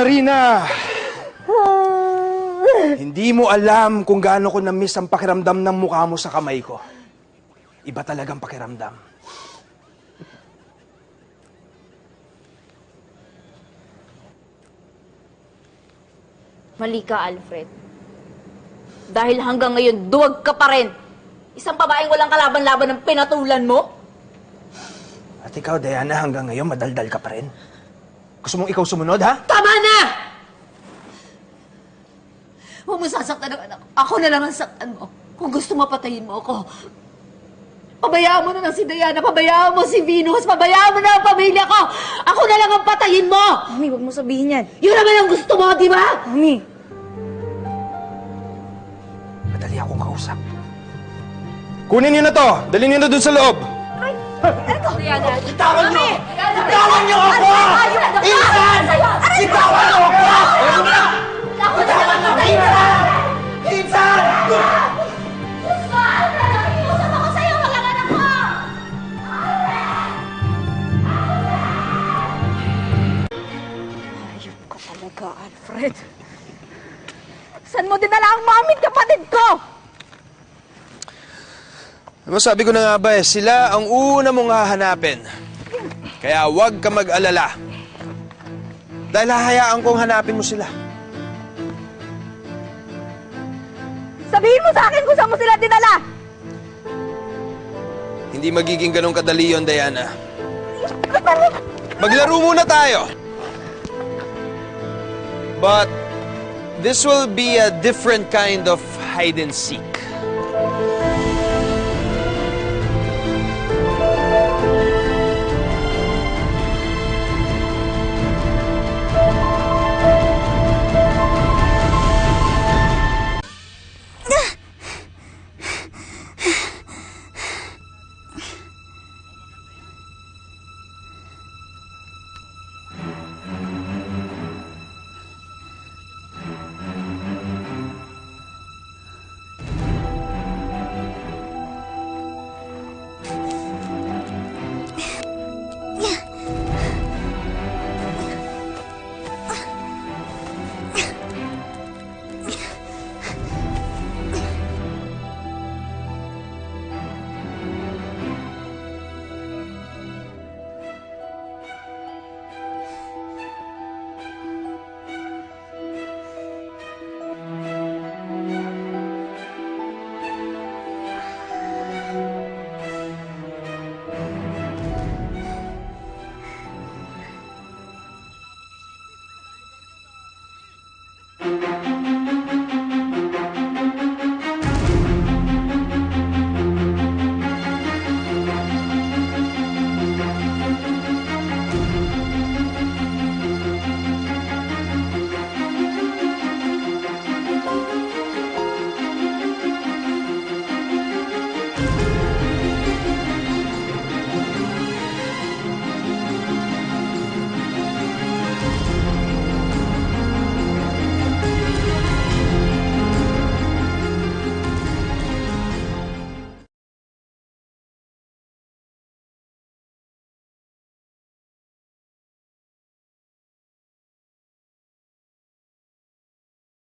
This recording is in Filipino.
Rina! Hindi mo alam kung gaano ko na-miss ang pakiramdam ng mukha mo sa kamay ko. Iba talagang pakiramdam. Mali ka, Alfred. Dahil hanggang ngayon, duwag ka pa rin. Isang babaeng walang kalaban-laban ng pinatulan mo? At ikaw, Diana, hanggang ngayon, madaldal ka pa rin. Gusto mong ikaw sumunod, ha? Tama na! Huwag mo sasaktan ang anak ko. Ako na lang ang saktan mo. Kung gusto mo, patayin mo ako. Pabayaan mo na lang si Diana, pabayaan mo si Venus, pabayaan mo na ang pamilya ko! Ako na lang ang patayin mo! Mami, huwag mo sabihin yan. Yun naman ang gusto mo, di ba? Mami. Madali akong kausap. Kunin niyo na to! Dalhin niyo na dun sa loob! Diana. Bitawan niyo! Bitawan niyo ako! Insan! Bitawan niyo ako! Bitawan niyo! Insan! Insan! Nakikiusap ako sa'yo, mag-anak ko! Ayun ka talaga, Alfred. Saan mo dinala ang mami at kapatid ko? Ano sabi ko na nga ba sila ang una mong hahanapin. Kaya huwag ka mag-alala. Dahil hahayaan kong hanapin mo sila. Sabihin mo sa akin kung saan mo sila dinala! Hindi magiging ganun kadali yun, Diana. Maglaro muna tayo. But this will be a different kind of hide and seek.